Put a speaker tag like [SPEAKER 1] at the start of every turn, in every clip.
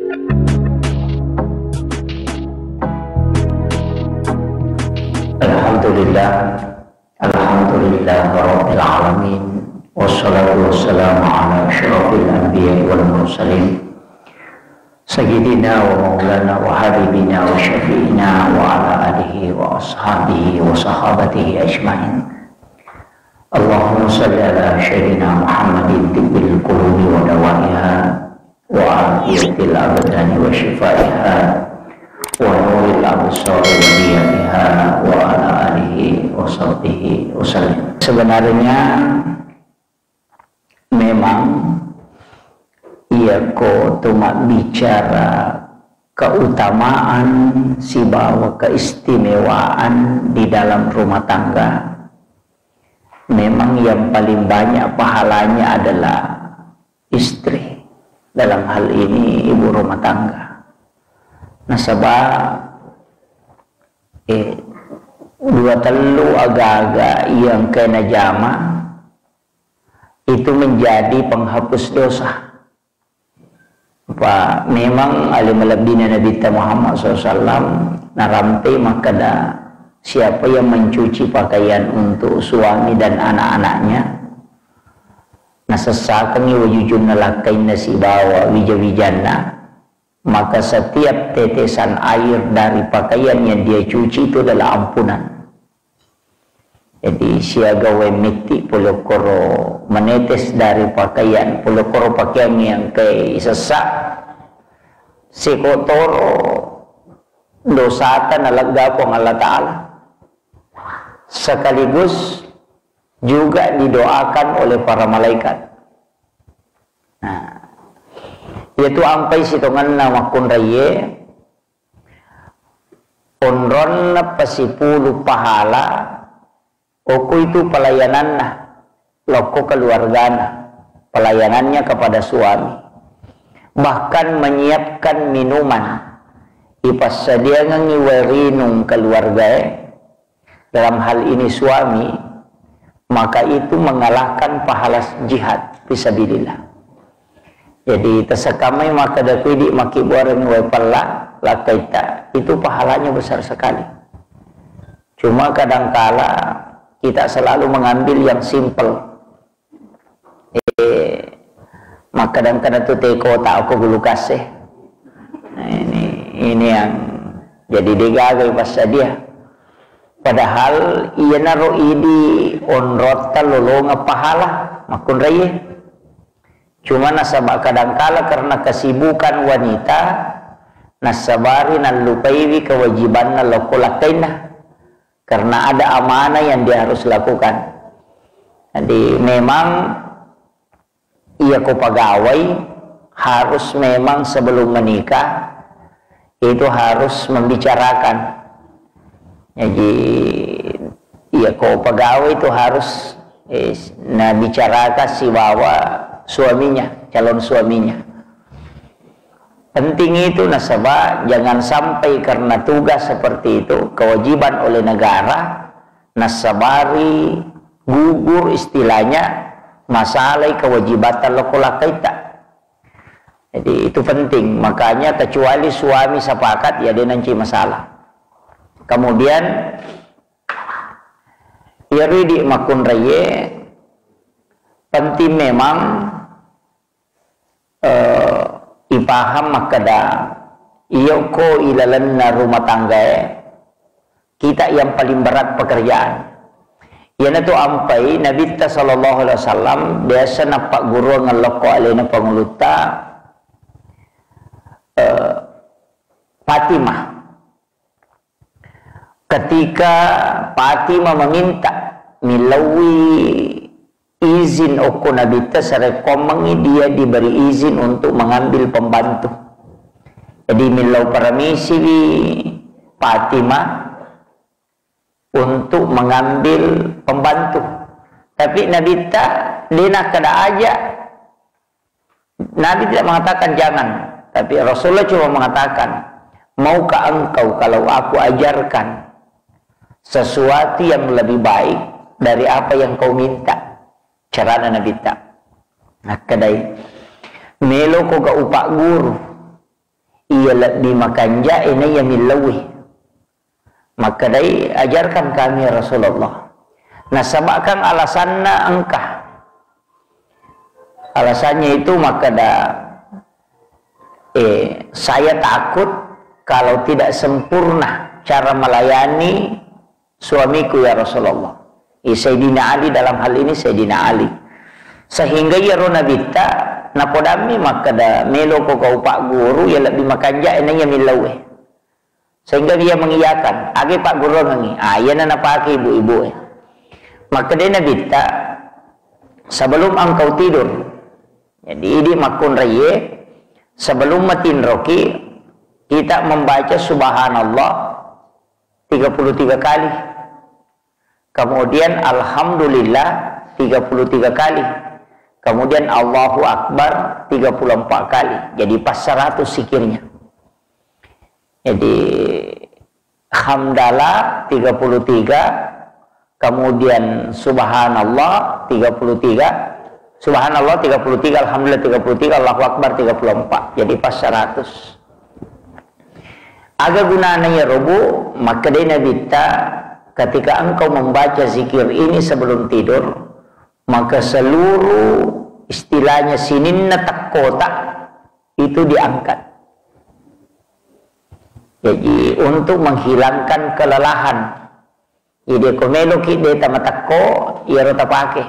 [SPEAKER 1] Alhamdulillah Rabbil Alamin, wassalatu wassalamu ala asyrafil anbiya wal mursalin, sayyidina wa maulana wa habibina wa syafi'ina wa ala alihi wa ashabihi wa sahabatihi ajma'in. Allahumma salli ala sayyidina Muhammadin tibbil qulubi wa dawaiha wa afiyatil abdani wa shifaiha wa nuril absar wa diyaniha wa ala alihi wa sahbihi wasallam. Sebenarnya memang ia cuma bicara keutamaan si bawa keistimewaan di dalam rumah tangga. Memang yang paling banyak pahalanya adalah istri, dalam hal ini ibu rumah tangga. Nasabah dua telu agak-agak yang kena jama itu menjadi penghapus dosa. Pak, memang alim labdina Nabi Muhammad SAW narampe makada siapa yang mencuci pakaian untuk suami dan anak-anaknya, nasasakan wajujun nalakain nasibawa wijawijana, maka setiap tetesan air dari pakaian yang dia cuci itu adalah ampunan. Jadi siaga wemiti polokoro menetes dari pakaian, polokoro pakaian yang sesak, si kotoro dosatan alagapong Allah Ta'ala. Sekaligus juga didoakan oleh para malaikat. Nah, yaitu ampai sitongan nama kunraye onron pasipulu pahala oku itu pelayananna loko keluargana, pelayanannya kepada suami, bahkan menyiapkan minuman ipas sedia ngiwerinung keluarga dalam hal ini suami, maka itu mengalahkan pahala jihad fisabilillah. Jadi tersekamai maka dakwidi maki buaran wepala lakaita, itu pahalanya besar sekali. Cuma kadangkala kita selalu mengambil yang simple. Maka kadang-kadang tu teko tak aku gulu kasih. Nah, ini yang jadi degagai pasal dia. Padahal ia naro idi onrota lolonga pahala makun raya. Cuma nasabak kadangkala karena kesibukan wanita nasabari nalupaiwi kewajiban nalokolakaina, karena ada amanah yang dia harus lakukan. Jadi memang ia ko pegawai harus memang sebelum menikah itu harus membicarakan. Jadi ia ko pegawai itu harus bicarakan si bawa suaminya, calon suaminya. Penting itu nasabah jangan sampai karena tugas seperti itu, kewajiban oleh negara, nasabari gugur istilahnya masalah kewajibatan lokolakaita. Jadi itu penting, makanya kecuali suami sepakat ya dia nanti masalah. Kemudian iridi makun raye penting memang ipaham makada iyoko ilalanna rumah tangga kita yang paling berat pekerjaan. Yana tu ampai Nabi sallallahu alaihi wasallam biasa napak guru ngeloko alena penguluta Fatimah. Ketika Fatimah meminta milawi izin oku Nabi sarekomangi dia diberi izin untuk mengambil pembantu. Jadi milau permisi Fatimah untuk mengambil pembantu. Tapi Nabi dia nak kada aja. Nabi tidak mengatakan jangan, tapi Rasulullah cuma mengatakan, maukah engkau kalau aku ajarkan sesuatu yang lebih baik dari apa yang kau minta? Cara Nabi tak. Nah, kedai melo ko ga upak guru ia lebih makan ja ini yang milawih. Maka dari ajarkan kami Rasulullah. Nah sabakkan alasannya engkah. Alasannya itu maka saya takut kalau tidak sempurna cara melayani suamiku ya Rasulullah. Sayyidina Ali dalam hal ini Sayyidina Ali. Sehingga ya rona bita napodami maka melo ko kau pak guru ya lebih makan ja ini yang milawih. Sehingga dia mengiyakan. Agi pak guru ngi. Ya na napaki ibu-ibu. Maka dia nabita sebelum engkau tidur. Jadi ini makun raya sebelum matin roki kita membaca subhanallah 33 kali. Kemudian alhamdulillah 33 kali. Kemudian Allahu Akbar 34 kali. Jadi pas 100 zikirnya. Jadi hamdalah 33, kemudian subhanallah 33, subhanallah 33, alhamdulillah 33, Allahu Akbar 34. Jadi pas 100. Agak gunanya robu, maka dia nabita ketika engkau membaca zikir ini sebelum tidur, maka seluruh istilahnya sininna takkota itu diangkat. Jadi untuk menghilangkan kelelahan. Jadi komelo ki deta matakko ia rota pakai.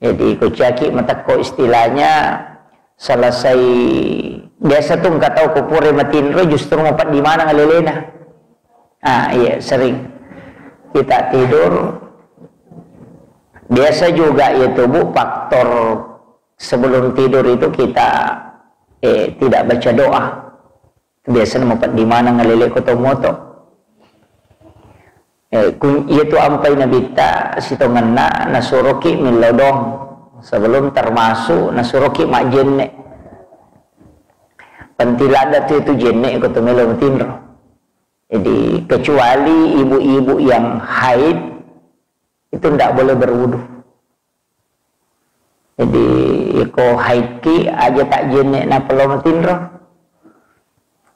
[SPEAKER 1] Jadi kucaki matakko istilahnya selesai biasa tuh nggak tahu kupure matinro justru ngopat di mana ngalelena. Iya sering kita tidur. Biasa juga ya tubuh faktor sebelum tidur itu kita tidak baca doa. Biasanya mau di mana ngalele koto-moto. Itu ampai nabita sitonganna nasuroki min lodong sebelum termasuk nasuroki mak jenne. Pentilada itu jenne koto melo tinro. Jadi kecuali ibu-ibu yang haid itu tidak boleh berwudu. Jadi ko haid ki aja tak jenne na pelom tinro.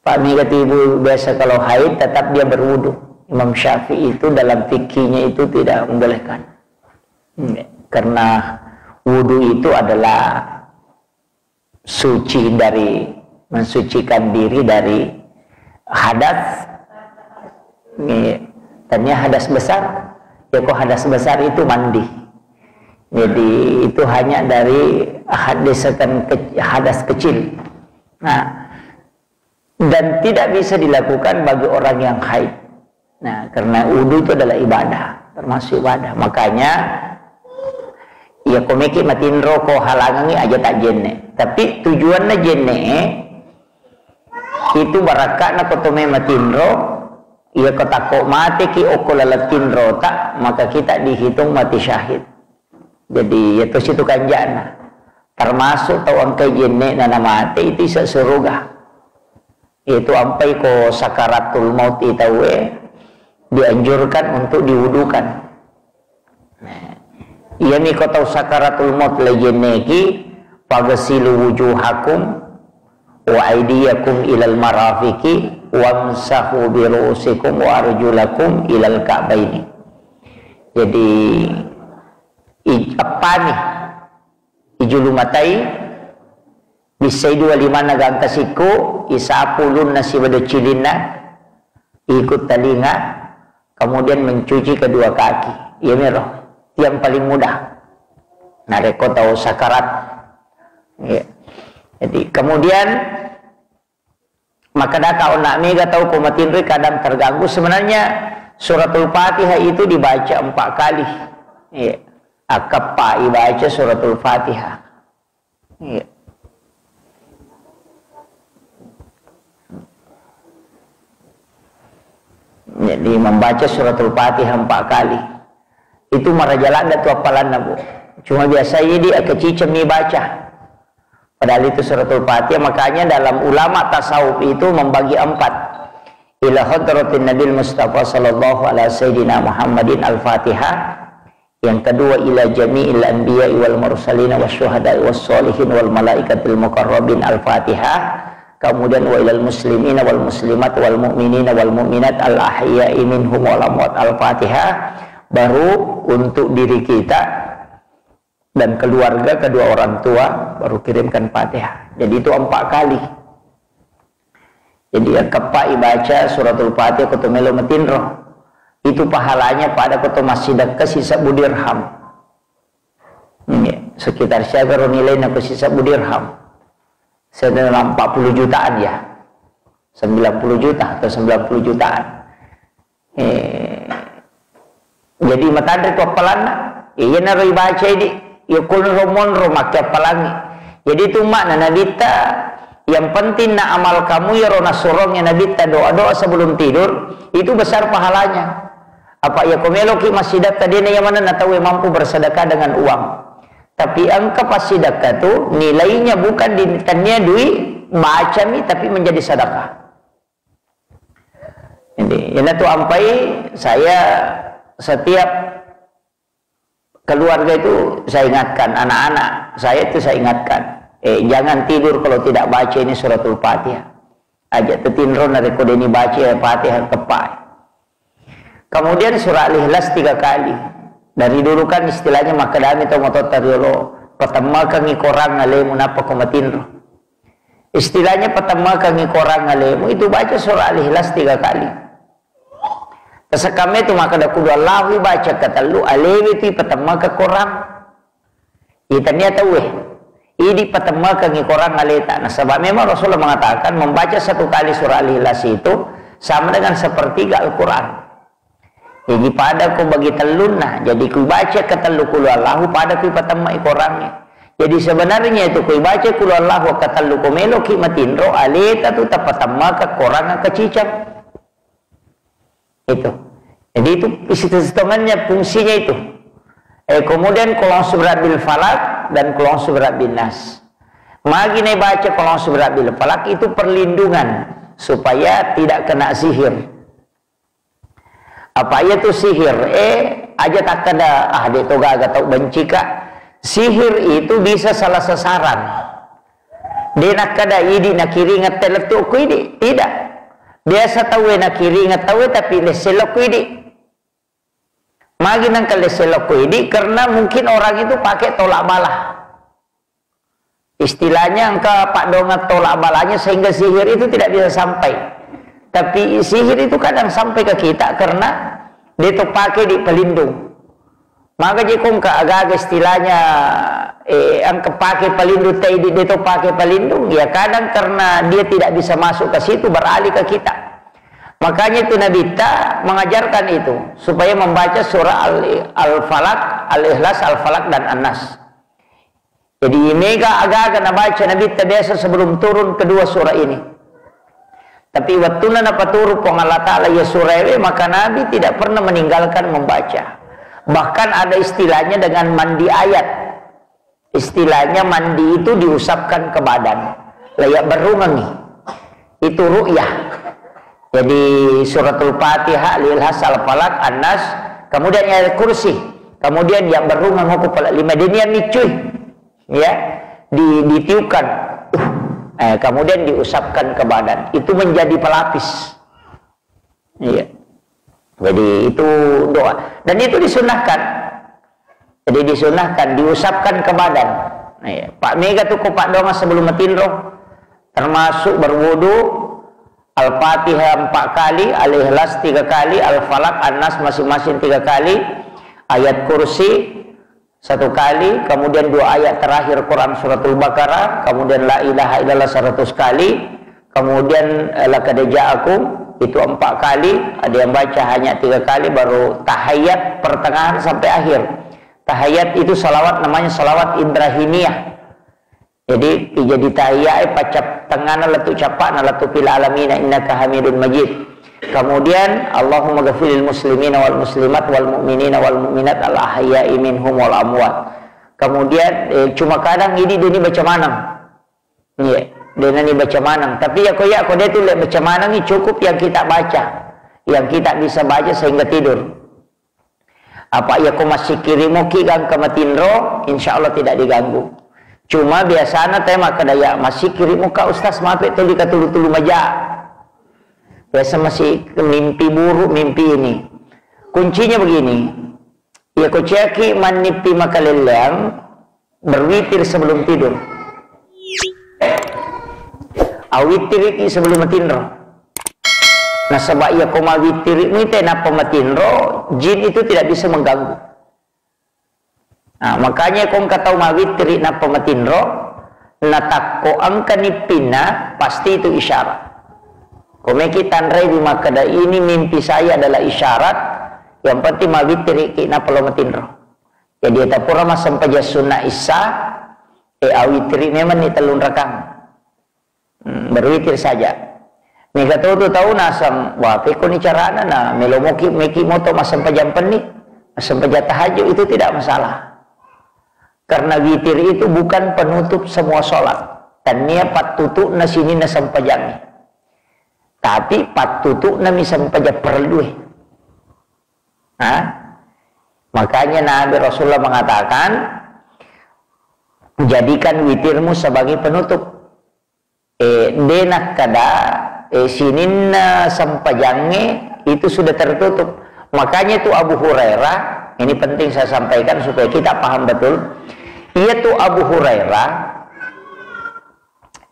[SPEAKER 1] Pak kata ibu biasa kalau haid tetap dia berwudu. Imam Syafi'i itu dalam fikihnya itu tidak membolehkan. Karena wudu itu adalah suci dari mensucikan diri dari hadas. Tanya hadas besar. Ya kok hadas besar itu mandi. Jadi itu hanya dari hadas kecil. Nah, dan tidak bisa dilakukan bagi orang yang haid. Nah, karena wudu itu adalah ibadah, termasuk ibadah. Makanya ya komeki matin roko halangangi aja tak jenne. Tapi tujuannya jenne itu barakatna kotome matin ro, ia kotako mati ki okolalatin rota, maka kita dihitung mati syahid. Jadi itu situ kanjana. Termasuk tawang ke jenne nana mati itu sesurugah. Itu sampai ko sakaratul maut itu dianjurkan untuk diwudukan. Iya nih kau tahu sakaratul maut lajeneki pagasilu wujuhakum wa aidiyakum ilal marafiqi wamsahu bi ru'usikum wa arjulakum ilal ka'baini. Jadi apa nih ijulu matai bisa dua lima nagang kasiku isapulun nasi bado cilina ikut telinga kemudian mencuci kedua kaki. Ya merah yang paling mudah. Nareko tahu sakarat. Ya. Jadi kemudian maka dah kau nak mega tahu kumatin kadang terganggu. Sebenarnya suratul Fatihah itu dibaca 4 kali. Ya. Akapa dibaca suratul Fatihah. Ya. Jadi membaca suratul Fatihah 4 kali. Itu marajalan datu apalan nabu. Cuma biasanya dia kecicem nih baca. Padahal itu suratul Fatihah. Makanya dalam ulama tasawuf itu membagi 4. Ila hadratin Nabil Mustafa sallallahu alaihi sayyidina Muhammadin al-Fatihah. Yang kedua ila jami'il anbiya'i wal mursalin wasyuhada'i was solihin wal malaikatil muqarrabin al-Fatihah. kemudian wa ilal muslimina wal muslimat wal mu'minina wal mu'minat al ahya'i minhum wal amwat, Al-Fatihah, baru untuk diri kita dan keluarga, kedua orang tua, baru kirimkan Fatihah. Jadi itu 4 kali. Jadi yang kepai baca suratul Fatihah kutu melo metinro, itu pahalanya pada kutu masjid ke sisa budirham. Sekitar siapa nilainya ke sisa budirham. Sekitar 40 jutaan ya. 90 juta atau 90 jutaan. Jadi matandri ko palana, iya na ro baca ini, yakul romon romak ya palangi. Jadi itu makna nabita, yang penting na amal kamu ya rona sorongnya nabita doa-doa sebelum tidur, itu besar pahalanya. Apa ya komeloki masjidat tadi yang mana na tahu mampu bersedekah dengan uang. Tapi angka pas sedekah tu nilainya bukan di tanya duit macam tapi menjadi sedekah. Ini itu ampai saya setiap keluarga itu saya ingatkan, anak-anak saya itu saya ingatkan, jangan tidur kalau tidak baca ini suratul Fatihah. Ajak tetinron dari kode ini baca Fatihah kepai. Kemudian surah Al-Ikhlas 3 kali. Dari dulu kan istilahnya makadami atau motot tariolo pertama kami korang ngalemu napa komatinro. Istilahnya pertama kami korang ngalemu itu baca surah Al-Ikhlas 3 kali. Kesakame itu maka dah kudu Allah baca kata lu alewi itu pertama ke korang. Itanya tahu ini pertama kami korang ngaleta. Nah sebab memang Rasulullah mengatakan membaca 1 kali surah Al-Ikhlas itu sama dengan sepertiga Al-Quran. Jadi pada ku bagi telun nah, jadi ku baca ke telu kulu Allahu pada ku pertama korangnya. Jadi sebenarnya itu ku baca kulu Allahu ke telu ku melo ki matinro aleta tu tak pertama ke korang ke cicak. Itu. Jadi itu istilah fungsinya itu. Kemudian kolong surat bil falak dan kolong surat bin nas. Magi nih baca kolong surat bil falak itu perlindungan supaya tidak kena sihir. Apa itu sihir? Aja tak ada dia toga agak tau benci kak. Sihir itu bisa salah sasaran. Dia nak kada idi nak kiri ngetel tu kuidi tidak. Biasa tahu nak kiri ngetahu tapi leselok kuidi. Magi nang leselok kuidi karena mungkin orang itu pakai tolak balah. Istilahnya angka pak dongat tolak balanya sehingga sihir itu tidak bisa sampai. Tapi sihir itu kadang sampai ke kita karena dia tu pakai di pelindung. Maka jika agak-agak istilahnya angka pakai pelindung dia tu pakai pelindung, ya kadang karena dia tidak bisa masuk ke situ beralih ke kita. Makanya itu Nabi ta mengajarkan itu supaya membaca surah Al-Falaq, Al-Ikhlas, Al-Falaq dan An-Nas. Jadi mega agak-agak baca Nabi ta biasa sebelum turun kedua surah ini. Tapi waktu napa turu pong Allah Ta'ala ya surah maka Nabi tidak pernah meninggalkan membaca. Bahkan ada istilahnya dengan mandi ayat. Istilahnya mandi itu diusapkan ke badan. Layak berungangi. Itu ru'yah. Jadi suratul Fatihah, Al-Ikhlas, Al-Falaq, An-Nas, kemudian ayat kursi. Kemudian yang berungang hukum pala 5 dinian nih cuy. Ya, ditiupkan. Kemudian diusapkan ke badan, itu menjadi pelapis. Iya. Jadi itu doa dan itu disunahkan. Jadi disunahkan diusapkan ke badan. Iya. Pak Mega tuh Pak Donga sebelum metinro termasuk berwudu Al-Fatihah 4 kali, Al-Ikhlas 3 kali, Al-Falaq, An-Nas masing-masing 3 kali, ayat kursi 1 kali, kemudian 2 ayat terakhir Quran suratul Baqarah, kemudian la ilaha illallah 100 kali, kemudian laqad ja'akum itu 4 kali, ada yang baca hanya 3 kali, baru tahiyat pertengahan sampai akhir. Tahiyat itu salawat namanya salawat Ibrahimiyah. Jadi tahiyat pacap tengah letu capak letu fil alamin innaka Hamidun Majid. Kemudian Allahumma ghafiril muslimina wal muslimat wal mu'minina wal mu'minat al ahya'i minhum wal amwat. Kemudian cuma kadang ini baca manang. Iya, dia ni baca manang. Tapi ya dia tu baca manang ni cukup yang kita baca. Yang kita bisa baca sehingga tidur. Apa ya ko masih kirimu ki kang kamatinro, insyaallah tidak diganggu. Cuma biasanya tema kedaya masih kiri muka ustaz mape tuli katulu-tulu maja. Biasa masih mimpi buruk, mimpi ini. Kuncinya begini. Ya koceki manipi makaleleang berwitir sebelum tidur. Awitir iki sebelum matindro. Nah sebab ia koma witir ini napa matindro, jin itu tidak bisa mengganggu. Nah, makanya kong katau mawitri na pamatindro natako ang kanipina pasti itu isyarat. Komeki tanray di makada ini mimpi saya adalah isyarat yang penting mawitri ki na palamatindro. Jadi eta pura masampaja sunna isa awitri memang ni talun rakang. Berwitir saja. Mika tu tahu nasam wape ko ni carana na melomoki meki moto masampaja penni masampaja tahajud itu tidak masalah. Karena witir itu bukan penutup semua sholat. Dan dia patutuk na sini na sampajangi. Tapi patutuk na mi sampaja perlu. Makanya Nabi Rasulullah mengatakan, jadikan witirmu sebagai penutup. Denak kada sinin na sampajangi itu sudah tertutup. Makanya itu Abu Hurairah, ini penting saya sampaikan supaya kita paham betul. Ia tu Abu Hurairah,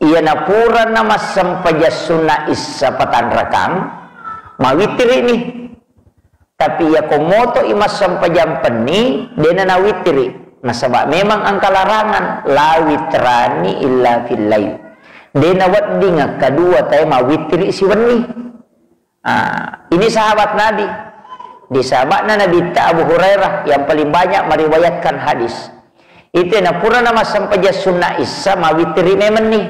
[SPEAKER 1] ia napura nama sampaja sunnah isa patan rakam, mawitir ini. Tapi ia komoto imas sampajam peni, dena na witiri. Nah sebab memang angka larangan, la witrani illa fillail. Dena wadinga kedua tay mawitiri si wani. Ini sahabat Nabi. Di sahabatnya Nabi Abu Hurairah yang paling banyak meriwayatkan hadis. Itu yang pura nama sampaja sunnah isa mawitiri memang nih.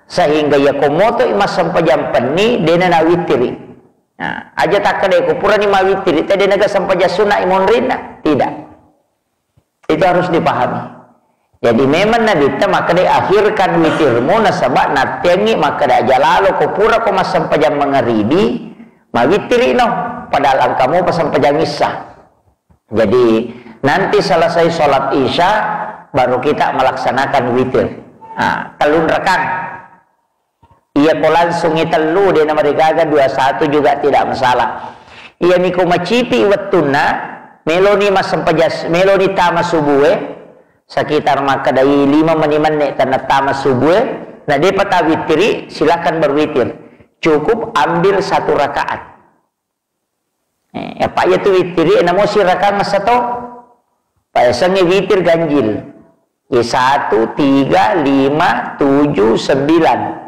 [SPEAKER 1] Sehingga ya komoto imas sampajam peni dena na witiri. Aja tak kada ko pura ni mawitiri tadi naga sampaja sunnah imon rina. Tidak. Itu harus dipahami. Jadi memang Nabi ta maka akhirkan witirmu nasabak natengi maka da jalalo ko pura ko mas sampajam mangaribi mawitiri no. Padahal angkamu pasampajang isya. Jadi nanti selesai sholat isya baru kita melaksanakan witir. Telun rekan. Ia ko langsung itelu dia nama digaga 21 juga tidak masalah. Ia miko macipi wettuna meloni mas sampajas meloni tama subuhe sekitar maka dari 5 menit tanah tama subuhe. Nah dia patah witiri silakan berwitir. Cukup ambil 1 rakaat. Pak ya tu witiri namo si rakaat mas satu. Payasannya witir ganjil. 1, 3, 5, 7, 9.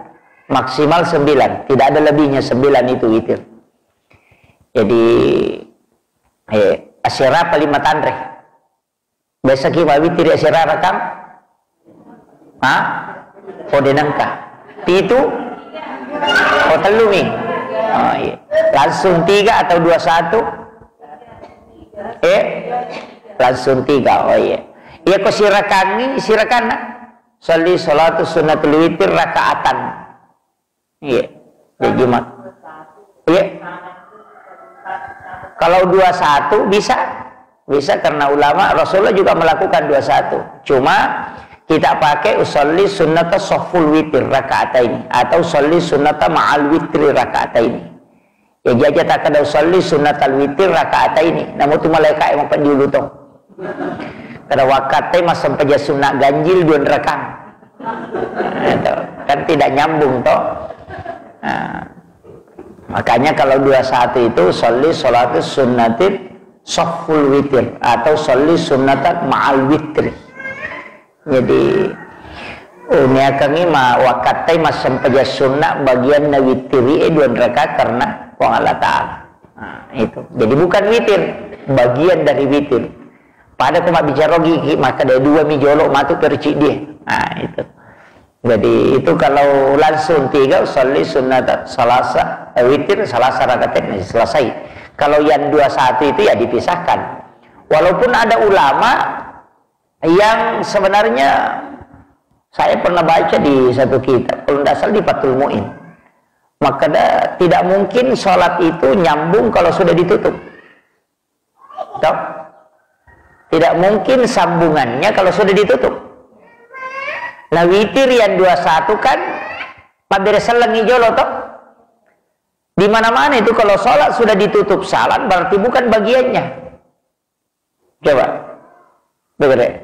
[SPEAKER 1] Maksimal 9. Tidak ada lebihnya 9 itu witir. Jadi asyara paling matandre. Biasa kita witir asyara rakam. Odenangka. Itu telumi. Langsung 3 atau 21. Langsung 3. Oh iya. Ia ko sirakani, sirakana. Sholli sholatu sunnatul witir rakaatan. Iya. Jadi Jumat. Iya. Kalau 21 bisa. Bisa karena ulama Rasulullah juga melakukan 21. Cuma kita pakai usolli sunnata sofful witir rakaatain atau usolli sunnata ma'al witri rakaatain. Ya jaja tak ada usolli sunnatal witir rakaatain. Namun tu malaikat yang pendiulu tu. Kada wakatnya mas sampai sunnah ganjil 2 rakang. Kan tidak nyambung toh. Makanya kalau 21 itu sholli sholatus sunnatit sofful witir atau sholli sunnatat ma'al witri. Jadi ini kami wakatnya mas sampai sunnah bagian na witiri 2 rakaat karena Allah Ta'ala. Itu. Jadi bukan witir, bagian dari witir. Pada kuma bicara gigi maka ada 2 mijolok matu percik dia. Itu. Jadi itu kalau langsung 3 sholli sunnat salasa witir salasa rakaatain selesai. Kalau yang 21 itu ya dipisahkan. Walaupun ada ulama yang sebenarnya saya pernah baca di satu kitab, kalau tidak salah di Fathul Mu'in. Maka tidak mungkin sholat itu nyambung kalau sudah ditutup. Tahu? Tidak mungkin sambungannya kalau sudah ditutup. Nah witir yang 21 kan pabere selengi jolo toh. Di mana-mana itu kalau sholat sudah ditutup salat berarti bukan bagiannya. Coba. Begitu.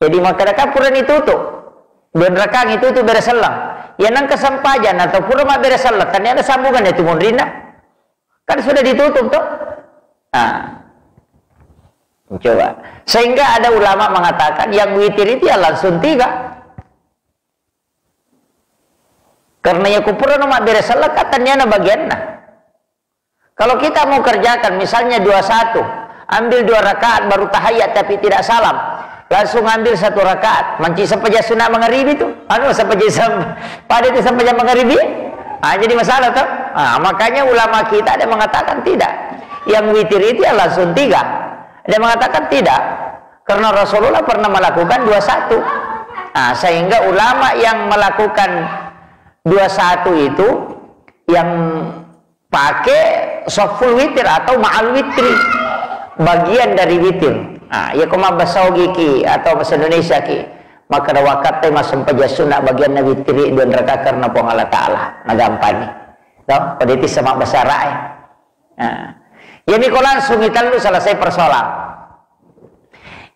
[SPEAKER 1] Jadi maka kapuran ditutup. Dan rekang itu beres selang. Ya nang kesampajan atau pura mak beres selang. Kan ada sambungan itu munrina. Kan sudah ditutup toh. Nah. Coba. Sehingga ada ulama mengatakan yang witir itu ya langsung 3. Karena ya kupura nama beres salat katanya na bagian nah. Kalau kita mau kerjakan misalnya 21, ambil 2 rakaat baru tahiyat tapi tidak salam, langsung ambil 1 rakaat, manci sampai sunat maghribi itu, sampai pada itu sampai jam maghribi, jadi masalah tuh. Makanya ulama kita ada mengatakan tidak, yang witir itu ya langsung 3, ada mengatakan tidak, karena Rasulullah pernah melakukan 21. Sehingga ulama yang melakukan 21 itu yang pakai soful witir atau ma'al witri, bagian dari witir. Ya koma basaugi ki atau bahasa Indonesia ki, maka da wakat teh masem pajasuna bagian na witri dan raka karena pong Allah Ta'ala nagampani. Toh, pada itu sama bahasa rae. Ya ni ko langsung ital lu selesai persoalan.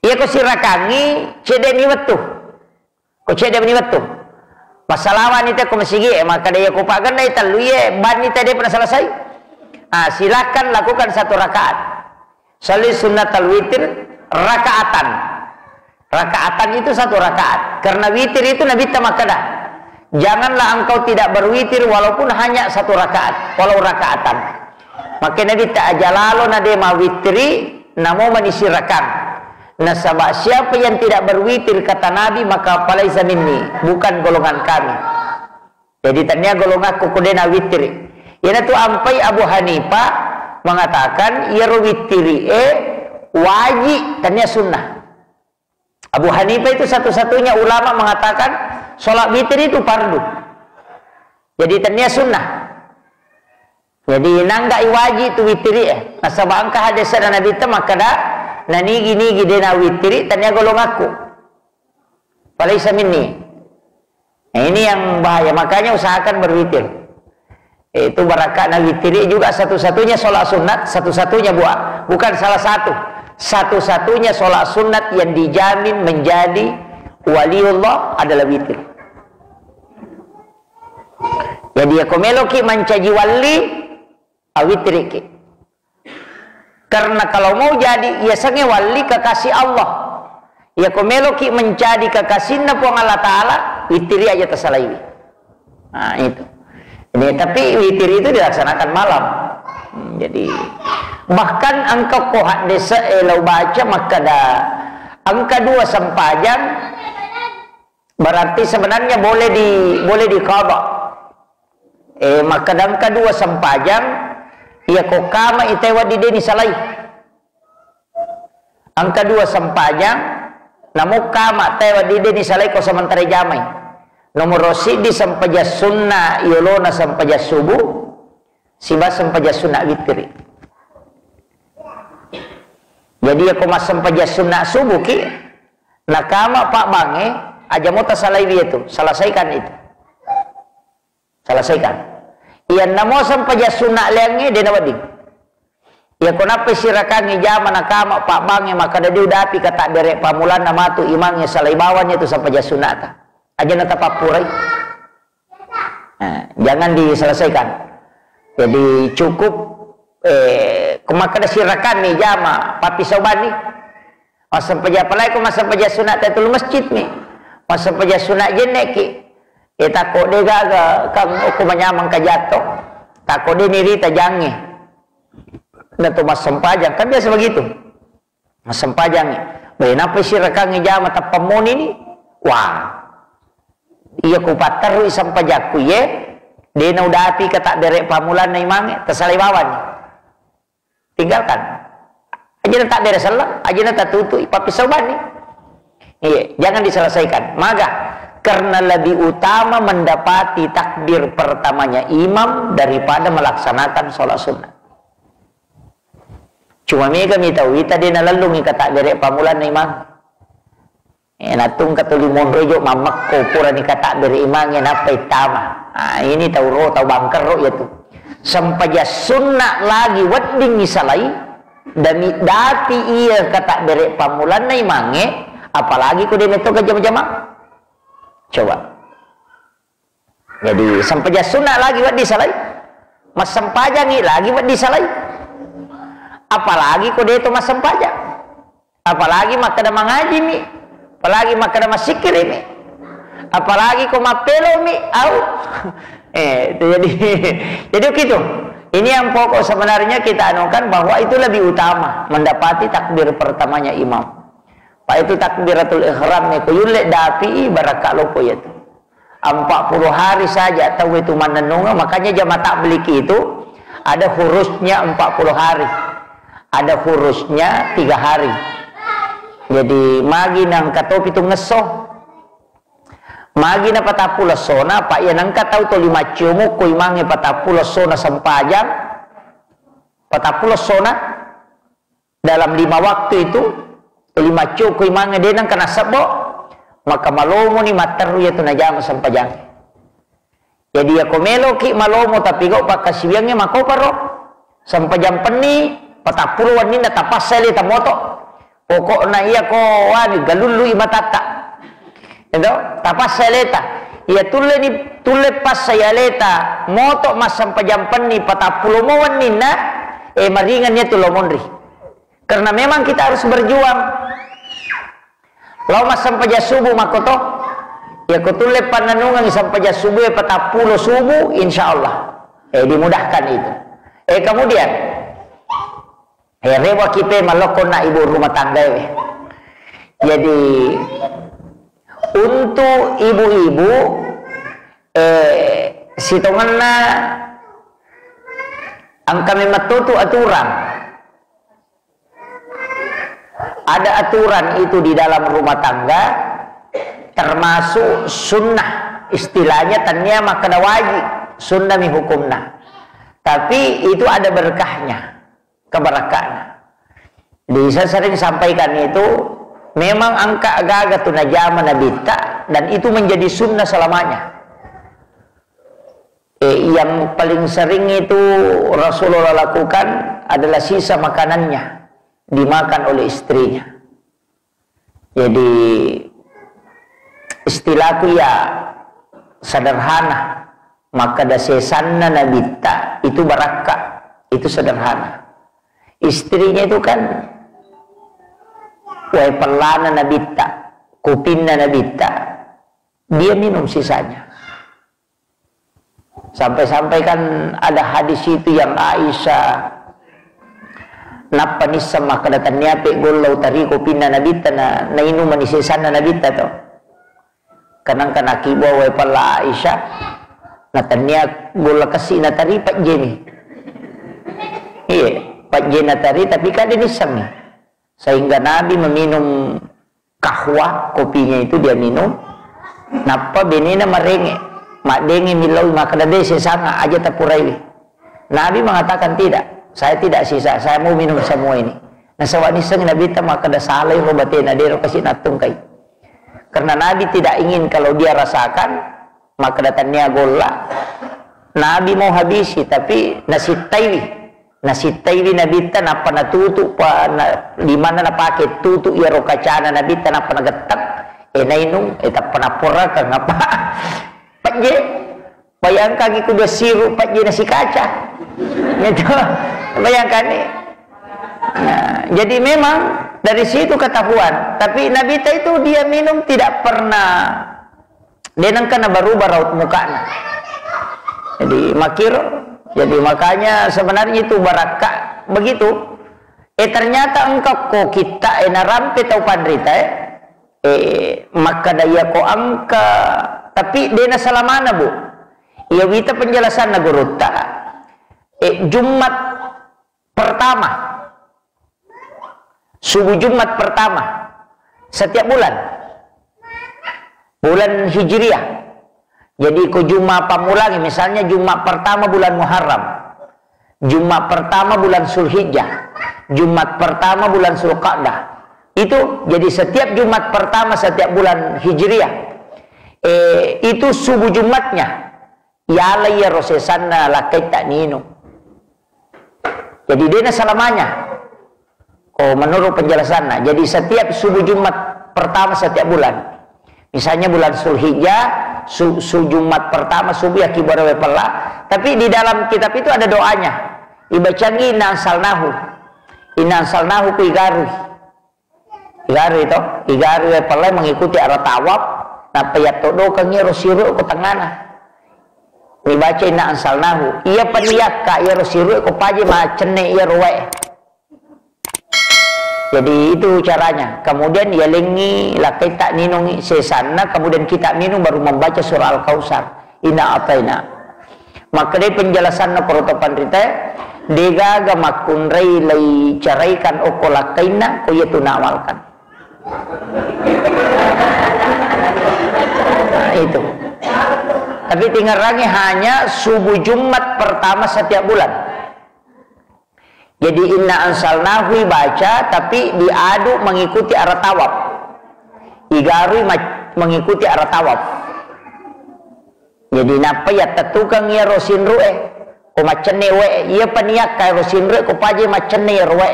[SPEAKER 1] Iya ko sirakangi cede ni wetu. Ko cede ni wetu. Pasalawan itu aku masih maka dia kupagan dah ital luye ban itu dia pernah selesai. Silakan lakukan 1 rakaat. Salih sunnatul witir rakaatan. Rakaatan itu 1 rakaat. Karena witir itu Nabi tamakada. Janganlah engkau tidak berwitir walaupun hanya 1 rakaat, walau rakaatan. Maka Nabi ta'ajalalo nade ma witri namo manisi rakam. Nah siapa yang tidak berwitir kata Nabi maka falaisa minni, bukan golongan kami. Jadi tanya golongan kukudena witir. Ini tuh ampai Abu Hanifah mengatakan ya witiri wajib, tanya sunnah. Abu Hanifah itu satu-satunya ulama mengatakan sholat witir itu fardu. Jadi tanya sunnah. Jadi nangga wajib itu witiri Nah sabangka hadis dari Nabi itu maka dah nani gini dena witiri tanya golong aku. Falaisa minni. Nah, ini yang bahaya, makanya usahakan berwitir. Itu barakat na witiri juga satu-satunya sholat sunat, satu-satunya bukan salah satu. Satu-satunya sholat sunat yang dijamin menjadi waliullah adalah witir. Jadi aku meloki mencaji wali awitriki. Karena kalau mau jadi ya sange wali kekasih Allah, ya komeloki menjadi kekasihna puang Allah Ta'ala, witiri aja tersalaiwi. Nah itu. Ini, tapi witir itu dilaksanakan malam. Jadi bahkan angka kohak desa elau baca maka ada angka 2 sempajang berarti sebenarnya boleh diqadha. Maka angka 2 sempajang ia kokama itewa di deni salai. Angka 2 sempajang namu kama tewa di deni salai ko sementara jamai. Nomor rosidi sampaja sunna yolona sampaja subuh siba sampaja sunna witri. Jadi aku mas sampaja sunna subuh ki nakama pak bange aja mau tasalai itu selesaikan itu. Selesaikan. Iyan namo sampaja sunna liangi dena wading. Ya kenapa sirakangi zaman nakama pak bange maka dia udah api kata derek pamulan nama tu imangnya salai bawannya itu sampaja sunata. Aja nata papurai. Jangan diselesaikan. Jadi cukup maka ada sirakan nih jama papi sobani. Mas sampaja palai ko mas sampaja sunat tul masjid nih. Mas sampaja sunat jeneki. Takut dia gagal kang aku menyamang kajato, takut dia nirita jange. Dan tu mas sempajang kan biasa begitu. Mas sempajang, bayi napa sih rekangi jama tapamon ini? Wah, iya kupat terus sampajaku ye. Dia udah api kata derek pamulan na imange tersalai bawan. Tinggalkan. Aja tak derek salah, aja tak tutu papi soban nih. Iya, jangan diselesaikan. Maka karena lebih utama mendapati takbir pertamanya imam daripada melaksanakan sholat sunnah. Cuma kami tahu tadi nalalungi kata derek pamulan imam. natung katuli monrojo mamak ko pura ni kata beri imangnya napa itama. Ini tahu ro tahu bangker ro ya tuh. Sampaja sunnah lagi wedding misalai dami dati iya kata beri pamulan na imange apalagi ko demeto ke jama-jama. Coba. Jadi sampaja sunnah lagi wedding salai. Mas sampajangi lagi wedding salai. Apalagi ko deto mas sampaja. Apalagi makada mengaji mi. Apalagi makada masikir ini, apalagi kau mapelo mi, itu jadi gitu. Ini yang pokok sebenarnya kita anukan bahwa itu lebih utama mendapati takbir pertamanya imam. Pak itu takbiratul ihram ni kuyule dapi baraka lopo itu. 40 hari saja tahu itu manenunga, makanya jamaah tabliki itu ada hurusnya 40 hari, ada hurusnya 3 hari. Jadi magi nang katopi tu ngesoh magi na patapula sona pak ya nang katau to 5 cumu ko imange patapula sona sampajang patapula sona dalam 5 waktu itu 5 cumu ko imange de nang kana sabo maka malomo ni materu ya tu najama sampajang. Jadi ya komelo ki malomo tapi go pakasibiangnya mako paro sampajang peni patapula wanina tapasale tamoto. Pokoknya iya ko wani galulu imatata. Endo tapas seleta. Iya tule pas saya leta moto mas sampajampan ni patapulo mo wanina maringannya tu lomonri. Karena memang kita harus berjuang. Lalu mas sampaja subuh makoto ya ko tule pananungan sampaja subuh patapulo subuh insyaallah. Dimudahkan itu. Kemudian rewa kipe malokon na ibu rumah tangga we. Jadi untuk ibu-ibu sitonganna ang kami matutu aturan. Ada aturan itu di dalam rumah tangga termasuk sunnah, istilahnya tanya makna wajib, sunnah mi hukumna. Tapi itu ada berkahnya. Keberakahan. Bisa sering sampaikan itu memang angka agak tu najama nabita dan itu menjadi sunnah selamanya. Yang paling sering itu Rasulullah lakukan adalah sisa makanannya dimakan oleh istrinya. Jadi istilahku ya sederhana, maka dasesanna nabita itu barakah, itu sederhana. Istrinya itu kan wai pelana nabita, kupinna nabita, dia minum sisanya. Sampai-sampai kan ada hadis itu yang Aisyah napa nisama kadatan niape gollau tari kupinna nabita na inum manisisana nabita to. Kanang kana kibo wai pala Aisyah natanya golla kasi na tari pak jemi. Iya. Pak jenatari tapi kan ini semi sehingga Nabi meminum kahwa kopinya itu dia minum napa benina merenge mak dengi milau maka dade sesanga aja tapurai. Nabi mengatakan tidak, saya tidak sisa, saya mau minum semua ini. Nah sawani seng Nabi ta maka da salai robatena dero kasih natung kai. Karena Nabi tidak ingin kalau dia rasakan maka datangnya golla. Nabi mau habisi tapi nasi taiwi. Nasi taiwi nabita napa natutu pa di mana napake tutu ya rokacana nabita napa nagatak nainung eta panapora ka ngapa patje bayangkan iku do siru patje nasi kaca gitu bayangkan nih. Nah, jadi memang dari situ ketahuan tapi nabita itu dia minum tidak pernah denang kana barubah raut mukana jadi makir. Jadi makanya sebenarnya itu barakah begitu. Ternyata engkau ko kita narampe tau pandrita maka daya ko angka tapi dena salamana bu. Ya wita penjelasan na guruta. Jumat pertama. Subuh Jumat pertama setiap bulan. Bulan Hijriah. Jadi ko Jumat pamulangi misalnya Jumat pertama bulan Muharram, Jumat pertama bulan Zulhijjah, Jumat pertama bulan Zulqa'dah, Itu jadi setiap Jumat pertama setiap bulan Hijriah, itu subuh Jumatnya ya ya rosesanna lakai tak nino. Jadi dia selamanya. Menurut penjelasannya, jadi setiap subuh Jumat pertama setiap bulan. Misalnya bulan Zulhijjah, Jumat pertama subuh ya kibara wepela. Tapi di dalam kitab itu ada doanya. Ibacangi inna ansalnahu ku igaru. Igaru itu, igaru wepela mengikuti arah tawaf. Nah payat todo kangi rosiru ku tengana. Dibaca inna ansalnahu. Ia peniak ka ia rosiru ku paji ma cene ia ruwe. Jadi itu caranya. Kemudian ya lengi lakai tak ninungi sesana, kemudian kita minum baru membaca surah Al-Kautsar. Inna ataina. Maka dari penjelasan protopan rita degaga makun rei lai caraikan oko lakaina ko yaitu nawalkan. Nah, itu. Tapi tinggal lagi hanya subuh Jumat pertama setiap bulan. Jadi inna ansalnahu baca tapi diadu mengikuti arah tawaf. Igaru mengikuti arah tawaf. Jadi napa ya tetukang ya rosin ruwe. Ko macene we ia paniak kay rosin ruwe ko paje macene ruwe.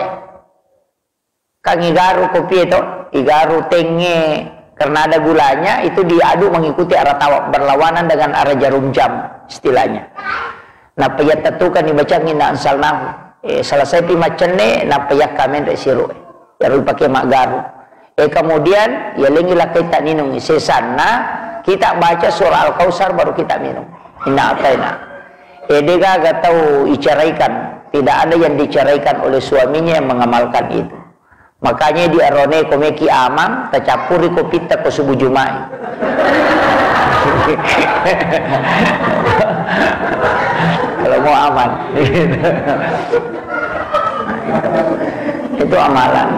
[SPEAKER 1] Kang igaru ko pieto, igaru tenge karena ada gulanya itu diadu mengikuti arah tawaf berlawanan dengan arah jarum jam istilahnya. Napa ya tetukang dibaca inna ansalnahu. Selesai pimacene napayak kamen resiru baru pakai mak garu. Kemudian ya lengi lakai tak minum sesana kita baca surah Al-Kautsar baru kita minum. Inna ataina. Dega gak tahu diceraikan, tidak ada yang diceraikan oleh suaminya yang mengamalkan itu. Makanya di arone komeki amang tercampuri kopita ke subuh Jumat. Kalau mau aman. Itu amalan.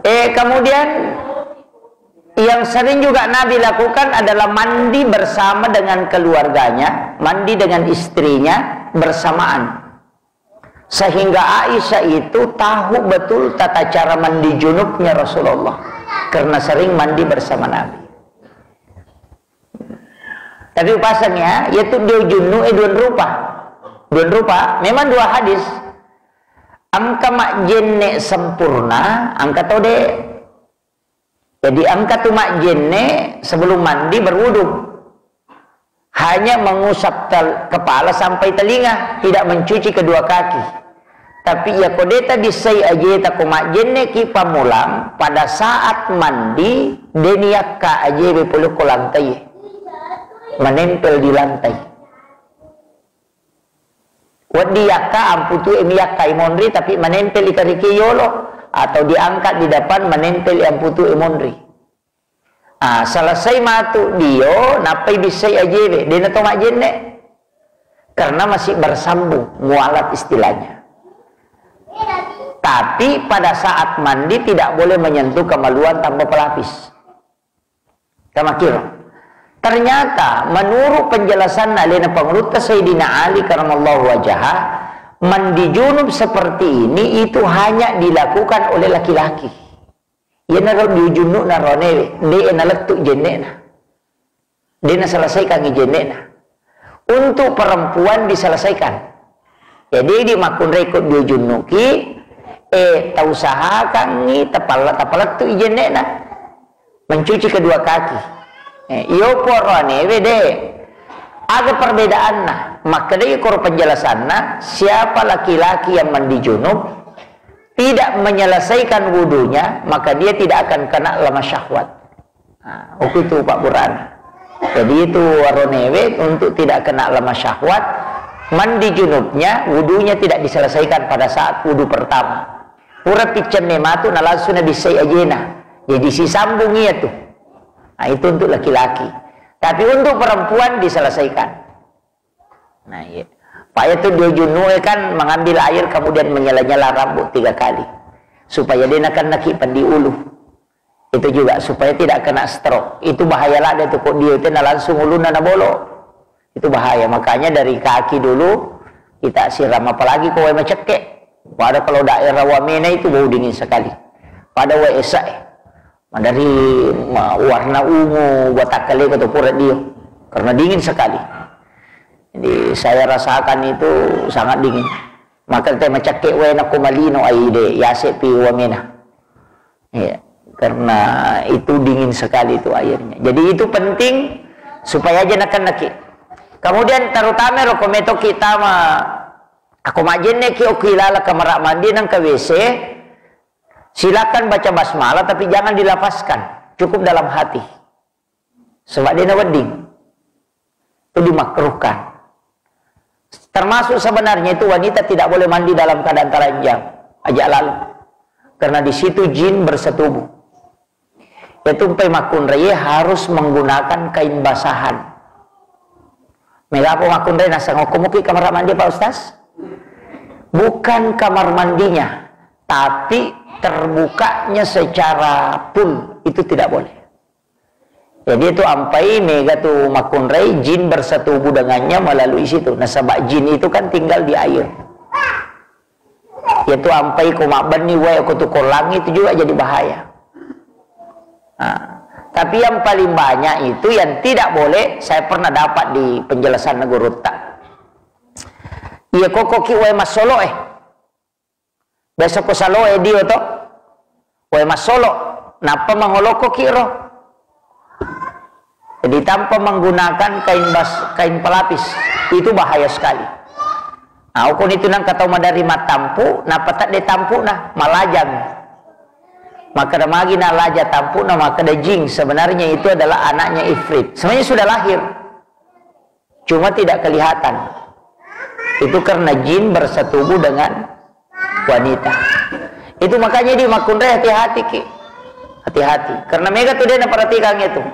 [SPEAKER 1] Kemudian yang sering juga Nabi lakukan adalah mandi bersama dengan keluarganya, mandi dengan istrinya bersamaan. Sehingga Aisyah itu tahu betul tata cara mandi junubnya Rasulullah karena sering mandi bersama Nabi. Tapi pasangnya yaitu dia junub dua rupa. Memang dua hadis. Angka mak jenne sempurna, angka tode. Jadi angka tu mak jenne sebelum mandi berwudu. Hanya mengusap kepala sampai telinga, tidak mencuci kedua kaki. Tapi ya kodeta disai aja tak mak jenne ki pamulang pada saat mandi deniak ka aja bepuluh ko lantai. Menempel di lantai. Wadiyaka amputu emiyaka imonri tapi menempel di kariki yolo atau diangkat di depan menempel amputu imonri. Selesai matu dio napai bisa ajebe dena tomak jenne karena masih bersambung mualat istilahnya. Tapi pada saat mandi tidak boleh menyentuh kemaluan tanpa pelapis. Kamakiro. Ternyata menurut penjelasan alina pengurut Sayyidina Ali karamallahu wajhah, mandi junub seperti ini itu hanya dilakukan oleh laki-laki. Ya naro di junub narone dia naletuk jennena. Dia selesaikan jennena. Untuk perempuan diselesaikan. Jadi di makun rekod di junuki tak usahakan ni tapalat tu jennena. Mencuci kedua kaki. Iyo porone wede ada perbedaan nah maka dari kor penjelasannya siapa laki-laki yang mandi junub tidak menyelesaikan wudunya maka dia tidak akan kena lama syahwat. Itu Pak Burhan. Jadi itu waronewe untuk tidak kena lama syahwat mandi junubnya wudunya tidak diselesaikan pada saat wudu pertama. Pura picen nematu na langsung bisa ajena jadi si sambungnya tuh. Itu untuk laki-laki. Tapi untuk perempuan diselesaikan. Iya. Pak itu dia junub kan mengambil air kemudian menyala-nyala rambut 3 kali. Supaya dia akan nakipan di ulu. Itu juga supaya tidak kena stroke. Itu bahaya lah dia tuh kok dia itu langsung ulu nana bolo. Itu bahaya. Makanya dari kaki dulu kita siram apalagi kowe macekek. Pada kalau daerah Wamena itu bau dingin sekali. Pada Waesai, dari warna ungu buat takale atau pura dia, karena dingin sekali. Jadi saya rasakan itu sangat dingin. Maka kita macake wena kumalino aide yase pi Wamena. Ya, karena itu dingin sekali itu airnya. Jadi itu penting supaya aja nakan-naki. Kemudian terutama rokometo kita aku majenne ki okilala kamar mandi nang ke WC, silakan baca basmalah tapi jangan dilafazkan, cukup dalam hati. Sebab dia wedding. Itu dimakruhkan. Termasuk sebenarnya itu wanita tidak boleh mandi dalam keadaan telanjang, ajak lalu. Karena di situ jin bersetubuh. Itu pemakun raya harus menggunakan kain basahan. Mengapa makun raya nasa ngokomuki kamar mandi Pak Ustaz? Bukan kamar mandinya, tapi terbukanya secara full itu tidak boleh. Jadi itu ampai mega tu makun raya jin bersetubuh dengannya melalui situ. Nah sebab jin itu kan tinggal di air. Yaitu ampai kumakban ni wae aku tu kolang itu juga jadi bahaya. Nah, tapi yang paling banyak itu yang tidak boleh, saya pernah dapat di penjelasan Nagurutta. Iya koko ki wae masolo besok ko salo dia to wae masolo napa mangoloko ki ro. Jadi tanpa menggunakan kain pelapis itu bahaya sekali. Nah, ukun itu nang kata dari matampu, napa tak detampu nah malajang. Maka damagi na laja tampu na maka da jing, sebenarnya itu adalah anaknya Ifrit. Sebenarnya sudah lahir. Cuma tidak kelihatan. Itu karena jin bersetubuh dengan wanita. Itu makanya di makundre hati-hati ki. Hati-hati. Karena mega tuh dia perhatikan itu.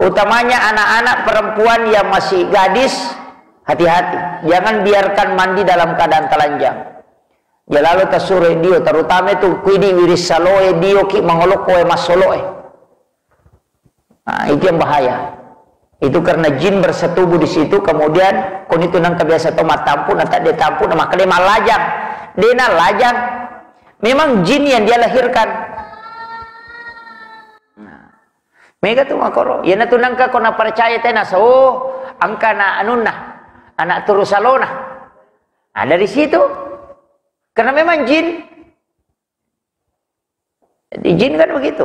[SPEAKER 1] Utamanya anak-anak perempuan yang masih gadis, hati-hati. Jangan biarkan mandi dalam keadaan telanjang. Ya lalu tasure dio, terutama itu kuidi wiris saloe dio ki mangolok koe masoloe. Nah, itu yang bahaya. Itu karena jin bersetubuh di situ, kemudian kon itu nang kebiasa tomat tampu, nata dia tampu, maka dia malajang. Dia lajang. Memang jin yang dia lahirkan. Nah, mega tu makoro. Ya natu nang ka kona percaya tena so, angka na anunna, anak turusalona. Nah, dari situ. Karena memang jin. Jadi jin kan begitu.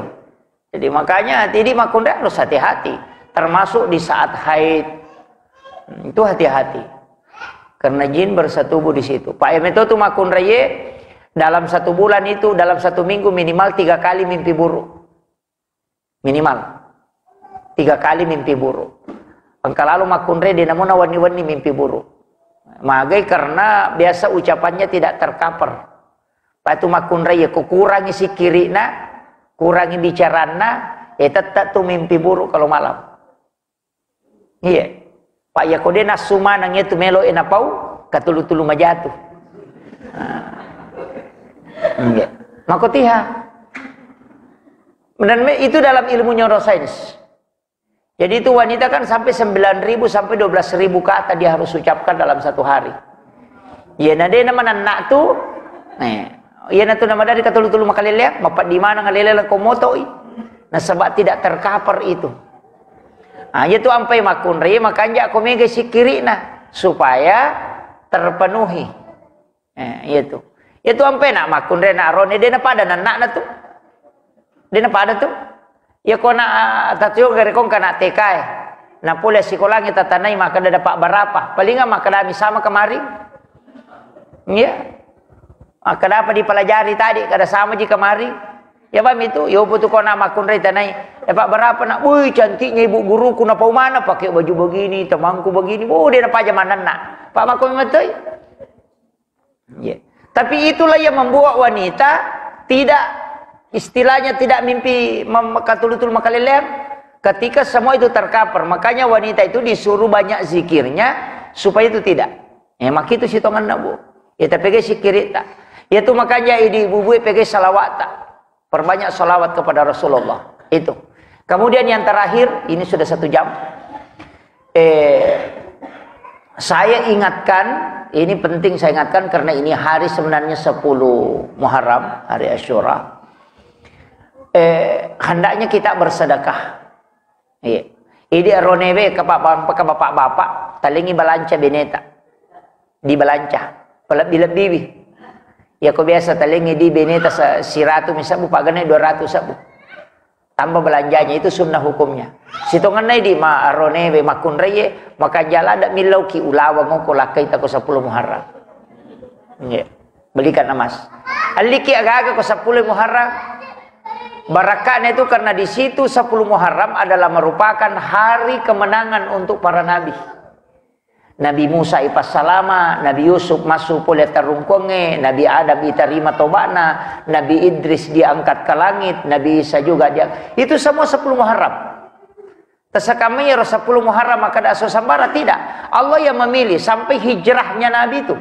[SPEAKER 1] Jadi makanya jadi makunda harus hati-hati. Termasuk di saat haid. Itu hati-hati. Karena jin bersetubuh di situ. Pak Emeto tuh makunda ye dalam 1 bulan itu, dalam 1 minggu minimal 3 kali mimpi buruk. Minimal 3 kali mimpi buruk. Angka lalu makunda dia namun wani-wani mimpi buruk. Magai karena biasa ucapannya tidak tercover. Patu makun raya ku kurangi si kiri na, kurangi bicarana, tetap tu mimpi buruk kalau malam. Iya. Pak ya kode nasuma nang itu melo enapau katulu-tulu majatu. Iya. Makotiha. Dan itu dalam ilmu neuroscience. Jadi itu wanita kan sampai 9.000 sampai 12.000 kata dia harus ucapkan dalam 1 hari. Ya nade nama anak tu, ya natu nama dari katulu-tulu makalelek, mapat di mana ngalelek komoto. Nah sebab tidak tercover itu. Ah itu ampai makun raya makanya aku mega sikiri nah supaya terpenuhi. Itu. Itu ampai nak makun raya nak rone dia pada anak na tu. Dia pada tu. Ya kona tatyo gare kong kana tekai. Na pula sekolah kita tanai maka ada dapat berapa? Paling enggak maka kami sama kemari. Ya. Maka dapat dipelajari tadi kada sama di kemari. Ya bam itu, yo butuh kona makun rei tanai. Dapat berapa nak? Wih cantiknya ibu guruku napa mana pakai baju begini, temanku begini. Oh dia napa jamanan nak. Pak makun metoi. Ya. Tapi itulah yang membuat wanita tidak istilahnya tidak mimpi katulutul makalelem ketika semua itu tercover. Makanya wanita itu disuruh banyak zikirnya supaya itu tidak. Mak itu si tongan nak bu. Ya tapi zikir tak. Itu makanya ibu pergi salawat tak. Perbanyak salawat kepada Rasulullah. Itu. Kemudian yang terakhir ini sudah 1 jam. Saya ingatkan
[SPEAKER 2] ini penting saya ingatkan karena ini hari sebenarnya 10 Muharram, hari Asyura. Hendaknya kita bersedekah. Iya. Ini aronewe ke bapak-bapak talingi balanca beneta. Di balanca. Bila bibi. Ya kau biasa talingi di beneta 100 misalnya pagane 200 sabu. Tambah belanjanya itu sunnah hukumnya. Sitongan di ma aronewe makun reye maka jala ada milau ki ulawa ngoko lakai tako 10 Muharram. Iya. Belikan emas. Aliki agak-agak ko 10 Muharram. Barakahnya itu karena di situ 10 Muharram adalah merupakan hari kemenangan untuk para nabi. Nabi Musa ipas salama, Nabi Yusuf masuk pole terungkonge, Nabi Adam diterima tobana, Nabi Idris diangkat ke langit, Nabi Isa juga dia. Itu semua 10 Muharram. Tersakamnya 10 Muharram maka ada sambara tidak. Allah yang memilih sampai hijrahnya Nabi itu.